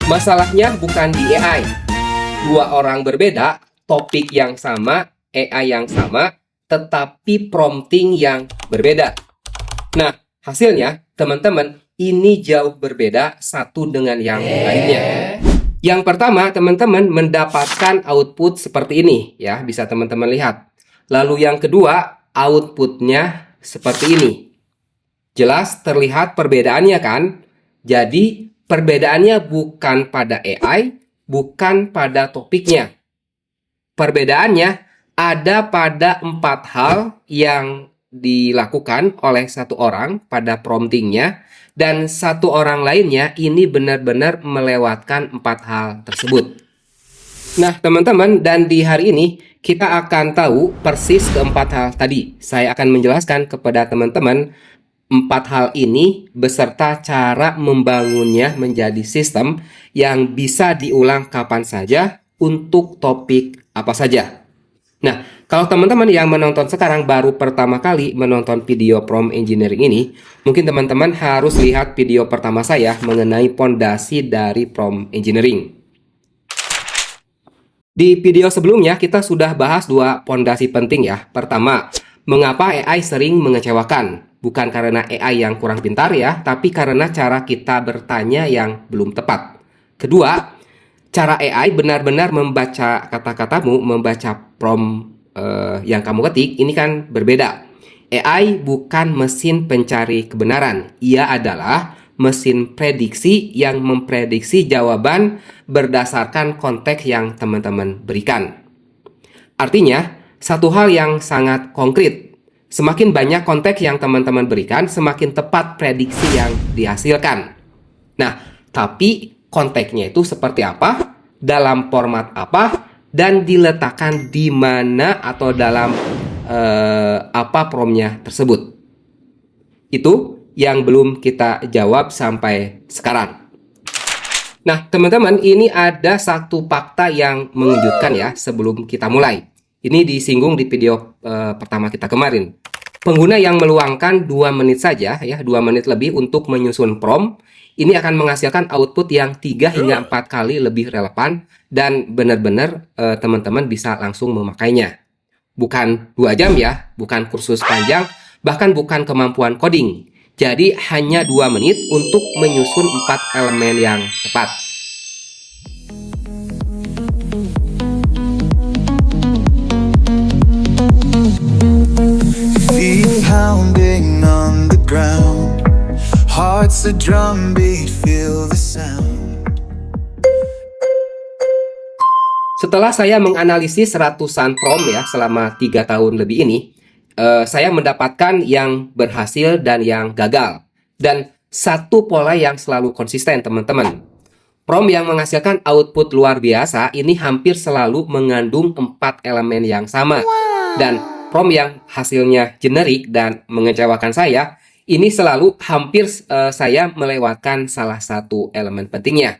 Masalahnya bukan di AI. Dua orang berbeda, topik yang sama, AI yang sama, tetapi prompting yang berbeda. Nah, hasilnya, teman-teman, ini jauh berbeda satu dengan yang lainnya. Yang pertama, teman-teman mendapatkan output seperti ini, ya, bisa teman-teman lihat. Lalu yang kedua, outputnya seperti ini. Jelas terlihat perbedaannya kan? Jadi, perbedaannya bukan pada AI, bukan pada topiknya. Perbedaannya ada pada 4 hal yang dilakukan oleh satu orang pada promptingnya, dan satu orang lainnya ini benar-benar melewatkan 4 hal tersebut. Nah, teman-teman, dan di hari ini kita akan tahu persis keempat hal tadi. Saya akan menjelaskan kepada teman-teman 4 hal ini beserta cara membangunnya menjadi sistem yang bisa diulang kapan saja untuk topik apa saja. Nah, kalau teman-teman yang menonton sekarang baru pertama kali menonton video prompt engineering ini, mungkin teman-teman harus lihat video pertama saya mengenai pondasi dari prompt engineering. Di video sebelumnya kita sudah bahas 2 pondasi penting ya. Pertama, mengapa AI sering mengecewakan? Bukan karena AI yang kurang pintar ya, tapi karena cara kita bertanya yang belum tepat. Kedua, cara AI benar-benar membaca kata-katamu, membaca prompt yang kamu ketik, ini kan berbeda. AI bukan mesin pencari kebenaran. Ia adalah mesin prediksi yang memprediksi jawaban berdasarkan konteks yang teman-teman berikan. Artinya, satu hal yang sangat konkret. Semakin banyak konteks yang teman-teman berikan, semakin tepat prediksi yang dihasilkan. Nah, tapi konteksnya itu seperti apa, dalam format apa, dan diletakkan di mana atau dalam apa promptnya tersebut. Itu yang belum kita jawab sampai sekarang. Nah, teman-teman, ini ada satu fakta yang mengejutkan ya sebelum kita mulai. Ini disinggung di video pertama kita kemarin. Pengguna yang meluangkan 2 menit saja, ya 2 menit lebih untuk menyusun prompt, ini akan menghasilkan output yang 3 hingga 4 kali lebih relevan dan benar-benar teman-teman bisa langsung memakainya. Bukan 2 jam ya, bukan kursus panjang, bahkan bukan kemampuan coding. Jadi hanya 2 menit untuk menyusun 4 elemen yang tepat. Pounding on the ground, hearts a drumbeat, feel the sound. Setelah saya menganalisis ratusan prompt ya selama 3 tahun lebih ini, saya mendapatkan yang berhasil dan yang gagal. Dan satu pola yang selalu konsisten, teman-teman. Prompt yang menghasilkan output luar biasa ini hampir selalu mengandung 4 elemen yang sama. Dan prompt yang hasilnya generik dan mengecewakan saya, ini selalu hampir saya melewatkan salah satu elemen pentingnya.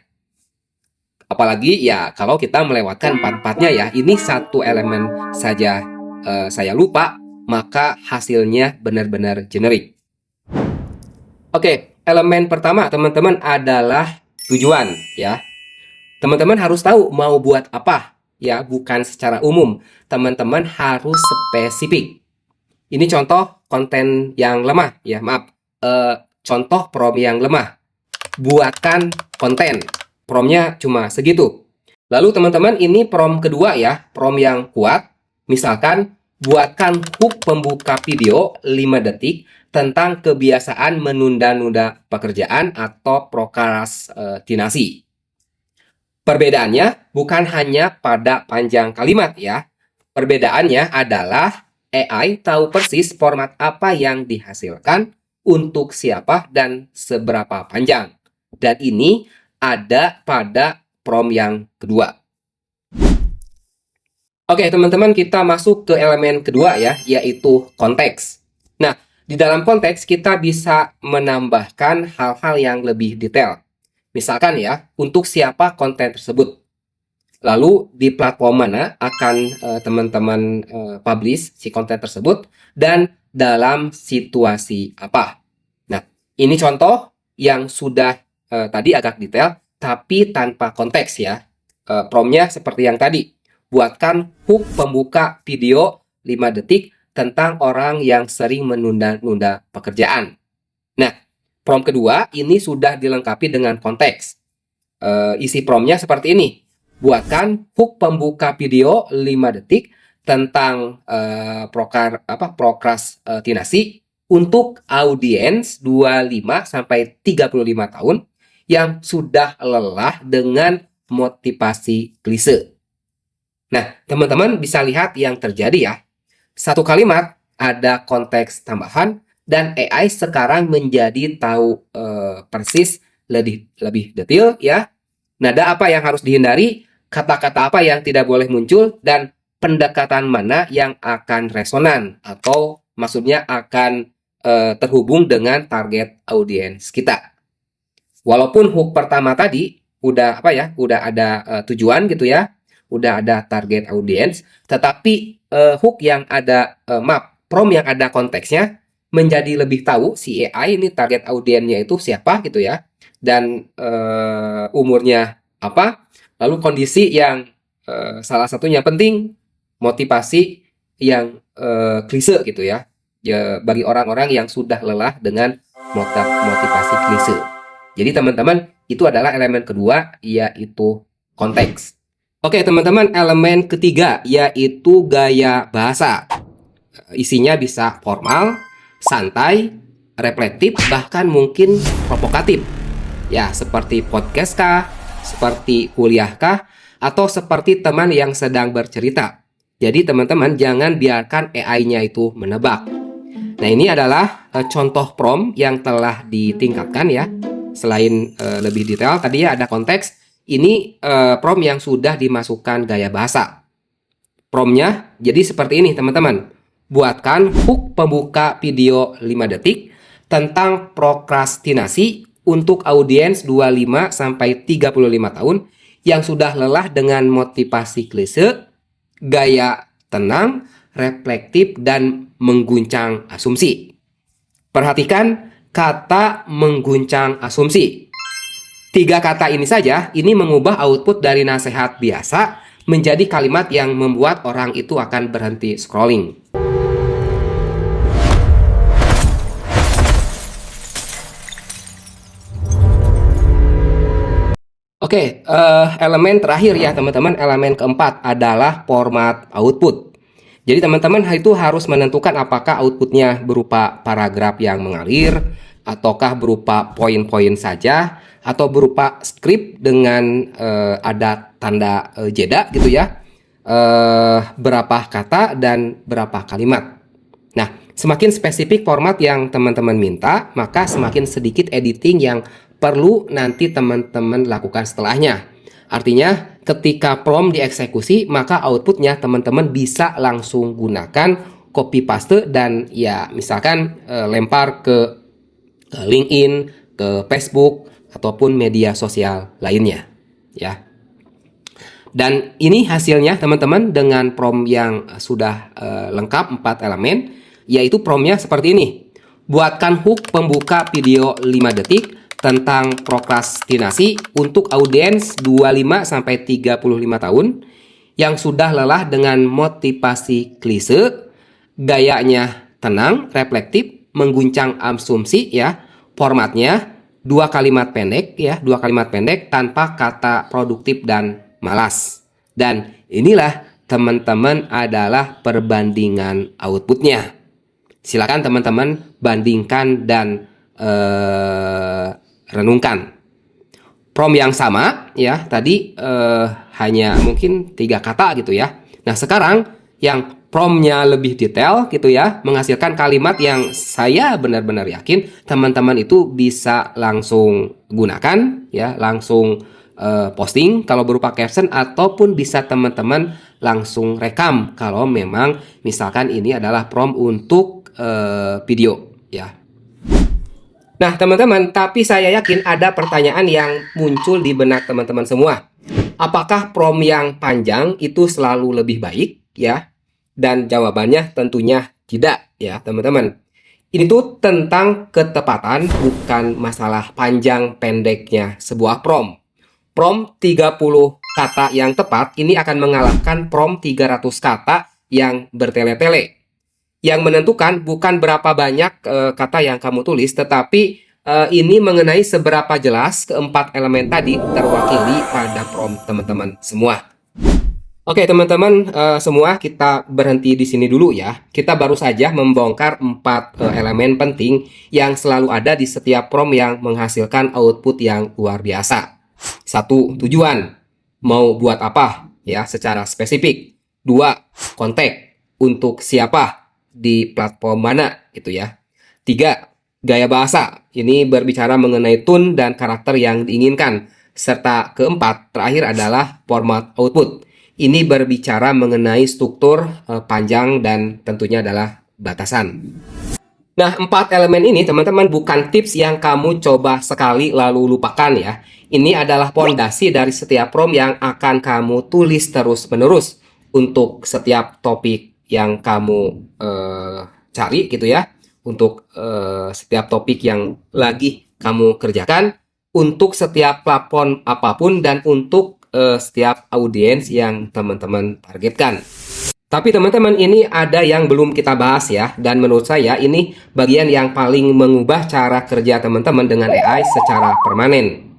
Apalagi ya kalau kita melewatkan 4-4-nya ya, ini satu elemen saja saya lupa, maka hasilnya benar-benar generik. Oke, elemen pertama teman-teman adalah tujuan ya. Teman-teman harus tahu mau buat apa ya, bukan secara umum. Teman-teman harus spesifik. Ini contoh konten yang lemah ya, maaf. Contoh prompt yang lemah. Buatkan konten. Promptnya cuma segitu. Lalu teman-teman ini prompt kedua ya, prompt yang kuat. Misalkan buatkan hook pembuka video 5 detik tentang kebiasaan menunda-nunda pekerjaan atau prokrastinasi. Perbedaannya bukan hanya pada panjang kalimat ya. Perbedaannya adalah AI tahu persis format apa yang dihasilkan, untuk siapa, dan seberapa panjang. Dan ini ada pada prompt yang kedua. Oke teman-teman, kita masuk ke elemen kedua ya, yaitu konteks. Nah, di dalam konteks kita bisa menambahkan hal-hal yang lebih detail. Misalkan ya, untuk siapa konten tersebut. Lalu di platform mana akan teman-teman publish si konten tersebut, dan dalam situasi apa. Nah, ini contoh yang sudah tadi agak detail, tapi tanpa konteks ya. Promptnya seperti yang tadi. Buatkan hook pembuka video 5 detik tentang orang yang sering menunda-nunda pekerjaan. Nah, prompt kedua ini sudah dilengkapi dengan konteks. Isi promptnya seperti ini. Buatkan hook pembuka video 5 detik tentang prokrastinasi untuk audiens 25 sampai 35 tahun yang sudah lelah dengan motivasi klise. Nah, teman-teman bisa lihat yang terjadi ya. Satu kalimat ada konteks tambahan dan AI sekarang menjadi tahu persis lebih detail ya. Nada apa yang harus dihindari, kata-kata apa yang tidak boleh muncul, dan pendekatan mana yang akan resonan atau maksudnya akan terhubung dengan target audiens kita. Walaupun hook pertama tadi udah ada tujuan gitu ya, udah ada target audiens, tetapi hook yang ada prompt yang ada konteksnya menjadi lebih tahu si AI ini target audiensnya itu siapa gitu ya, dan umurnya apa, lalu kondisi yang salah satunya penting, motivasi yang klise gitu ya, bagi orang-orang yang sudah lelah dengan motivasi klise. Jadi teman-teman, itu adalah elemen kedua, yaitu konteks. Oke teman-teman, elemen ketiga yaitu gaya bahasa. Isinya bisa formal, santai, reflektif, bahkan mungkin provokatif. Ya, seperti podcast kah, seperti kuliah kah, atau seperti teman yang sedang bercerita. Jadi teman-teman jangan biarkan AI-nya itu menebak. Nah, ini adalah contoh prompt yang telah ditingkatkan ya. Selain lebih detail, tadi ya ada konteks. Ini prompt yang sudah dimasukkan gaya bahasa. Promptnya jadi seperti ini teman-teman. Buatkan hook pembuka video 5 detik tentang prokrastinasi untuk audiens 25 sampai 35 tahun yang sudah lelah dengan motivasi klise, gaya tenang, reflektif, dan mengguncang asumsi. Perhatikan kata mengguncang asumsi. 3 kata ini saja, ini mengubah output dari nasihat biasa menjadi kalimat yang membuat orang itu akan berhenti scrolling. Oke, elemen terakhir ya teman-teman, elemen keempat adalah format output. Jadi teman-teman itu harus menentukan apakah outputnya berupa paragraf yang mengalir, ataukah berupa poin-poin saja, atau berupa skrip dengan ada tanda jeda gitu ya, berapa kata dan berapa kalimat. Nah, semakin spesifik format yang teman-teman minta, maka semakin sedikit editing yang perlu nanti teman-teman lakukan setelahnya. Artinya ketika prompt dieksekusi, maka outputnya teman-teman bisa langsung gunakan copy paste dan ya misalkan lempar ke LinkedIn, ke Facebook, ataupun media sosial lainnya ya. Dan ini hasilnya teman-teman dengan prompt yang sudah lengkap 4 elemen, yaitu promptnya seperti ini. Buatkan hook pembuka video 5 detik tentang prokrastinasi untuk audiens 25 sampai 35 tahun yang sudah lelah dengan motivasi klise, gayanya tenang, reflektif, mengguncang asumsi ya. Formatnya 2 kalimat pendek ya, 2 kalimat pendek tanpa kata produktif dan malas. Dan inilah teman-teman adalah perbandingan outputnya. Silakan teman-teman bandingkan dan renungkan. Prompt yang sama ya, tadi hanya mungkin 3 kata gitu ya. Nah, sekarang yang promptnya lebih detail gitu ya, menghasilkan kalimat yang saya benar-benar yakin teman-teman itu bisa langsung gunakan ya, langsung posting kalau berupa caption, ataupun bisa teman-teman langsung rekam kalau memang misalkan ini adalah prompt untuk video ya. Nah teman-teman, tapi saya yakin ada pertanyaan yang muncul di benak teman-teman semua. Apakah prompt yang panjang itu selalu lebih baik ya? Dan jawabannya tentunya tidak ya teman-teman. Ini tuh tentang ketepatan, bukan masalah panjang pendeknya sebuah prompt. prompt 30 kata yang tepat ini akan mengalahkan prompt 300 kata yang bertele-tele. Yang menentukan bukan berapa banyak kata yang kamu tulis, tetapi ini mengenai seberapa jelas keempat elemen tadi terwakili pada prompt teman-teman semua. Oke teman-teman semua, kita berhenti di sini dulu ya. Kita baru saja membongkar 4 elemen penting yang selalu ada di setiap prompt yang menghasilkan output yang luar biasa. 1. Tujuan. Mau buat apa? Ya, secara spesifik. 2. Konteks. Untuk siapa? Di platform mana? Gitu ya. 3. Gaya bahasa. Ini berbicara mengenai tone dan karakter yang diinginkan. Serta keempat, terakhir adalah format output. Ini berbicara mengenai struktur panjang dan tentunya adalah batasan. Nah, 4 elemen ini teman-teman bukan tips yang kamu coba sekali lalu lupakan ya. Ini adalah fondasi dari setiap prompt yang akan kamu tulis terus-menerus untuk setiap topik yang kamu cari gitu ya. Untuk setiap topik yang lagi kamu kerjakan, untuk setiap platform apapun, dan untuk setiap audiens yang teman-teman targetkan. Tapi teman-teman, ini ada yang belum kita bahas ya, dan menurut saya ini bagian yang paling mengubah cara kerja teman-teman dengan AI secara permanen.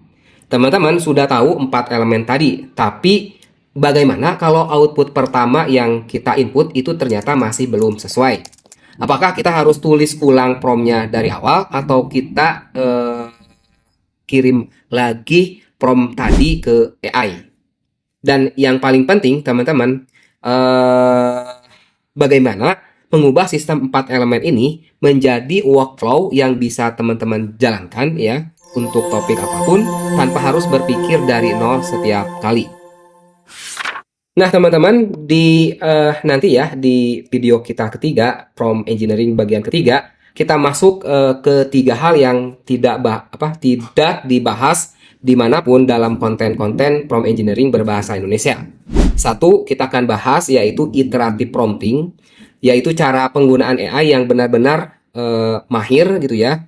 Teman-teman sudah tahu 4 elemen tadi, tapi bagaimana kalau output pertama yang kita input itu ternyata masih belum sesuai? Apakah kita harus tulis ulang promptnya dari awal, atau kita kirim lagi prompt tadi ke AI? Dan yang paling penting teman-teman, bagaimana mengubah sistem 4 elemen ini menjadi workflow yang bisa teman-teman jalankan ya untuk topik apapun tanpa harus berpikir dari nol setiap kali. Nah teman-teman, di nanti ya di video kita ketiga, prompt engineering bagian ketiga, kita masuk ke 3 hal yang tidak dibahas dimanapun dalam konten-konten prompt engineering berbahasa Indonesia. 1, kita akan bahas yaitu iterative prompting, yaitu cara penggunaan AI yang benar-benar mahir gitu ya,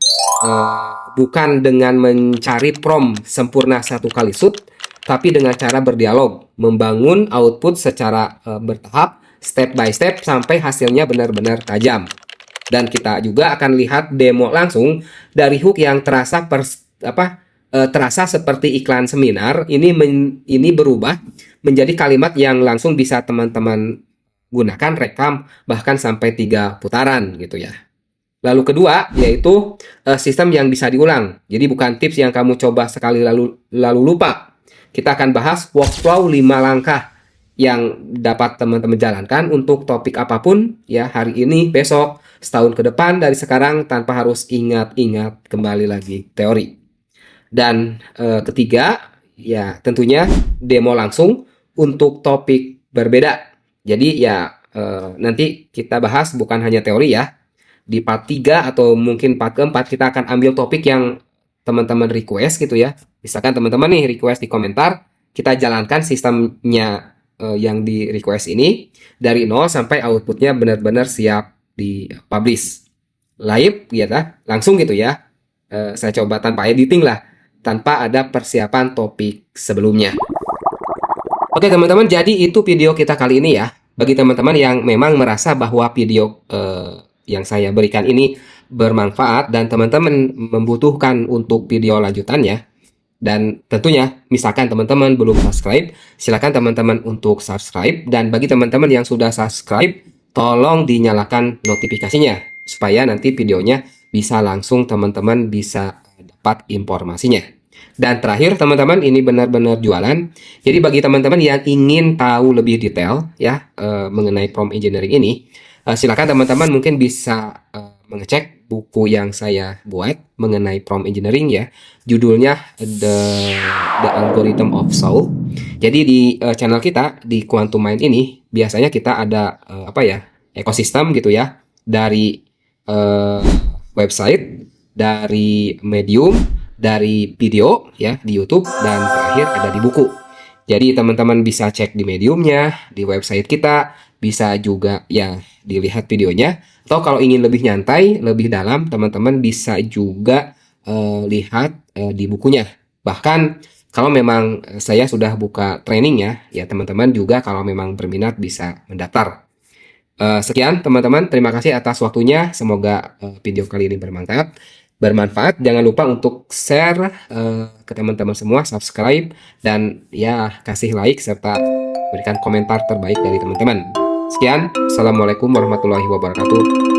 bukan dengan mencari prompt sempurna satu kali shoot, tapi dengan cara berdialog, membangun output secara bertahap, step by step sampai hasilnya benar-benar tajam. Dan kita juga akan lihat demo langsung dari hook yang terasa terasa seperti iklan seminar. Ini berubah menjadi kalimat yang langsung bisa teman-teman gunakan, rekam, bahkan sampai 3 putaran gitu ya. Lalu kedua, yaitu sistem yang bisa diulang. Jadi bukan tips yang kamu coba sekali lalu lupa. Kita akan bahas workflow 5 langkah yang dapat teman-teman jalankan untuk topik apapun ya, hari ini, besok, setahun ke depan dari sekarang, tanpa harus ingat-ingat kembali lagi teori. Dan ketiga, ya tentunya demo langsung untuk topik berbeda. Jadi ya nanti kita bahas bukan hanya teori ya. Di part 3 atau mungkin part keempat kita akan ambil topik yang teman-teman request gitu ya. Misalkan teman-teman nih request di komentar, kita jalankan sistemnya yang di request ini dari nol sampai outputnya benar-benar siap di publish live ya, langsung gitu ya. Saya coba tanpa editing lah, tanpa ada persiapan topik sebelumnya. Oke teman-teman, jadi itu video kita kali ini ya. Bagi teman-teman yang memang merasa bahwa video yang saya berikan ini bermanfaat dan teman-teman membutuhkan untuk video lanjutannya, dan tentunya misalkan teman-teman belum subscribe, silakan teman-teman untuk subscribe. Dan bagi teman-teman yang sudah subscribe, tolong dinyalakan notifikasinya supaya nanti videonya bisa langsung teman-teman bisa dapat informasinya. Dan terakhir teman-teman, ini benar-benar jualan. Jadi bagi teman-teman yang ingin tahu lebih detail ya mengenai prompt engineering ini, silakan teman-teman mungkin bisa mengecek buku yang saya buat mengenai prompt engineering ya. Judulnya The Algorithm of Soul. Jadi di channel kita di Quantum Mind ini biasanya kita ada ekosistem gitu ya, dari website, dari Medium, dari video ya di YouTube, dan terakhir ada di buku. Jadi teman-teman bisa cek di Mediumnya, di website kita, bisa juga ya dilihat videonya. Atau kalau ingin lebih nyantai, lebih dalam, teman-teman bisa juga lihat di bukunya. Bahkan Kalau memang saya sudah buka trainingnya, ya teman-teman juga kalau memang berminat bisa mendaftar. Sekian teman-teman, terima kasih atas waktunya. Semoga video kali ini bermanfaat. Jangan lupa untuk share ke teman-teman semua, subscribe, dan ya kasih like serta berikan komentar terbaik dari teman-teman. Sekian, Assalamualaikum warahmatullahi wabarakatuh.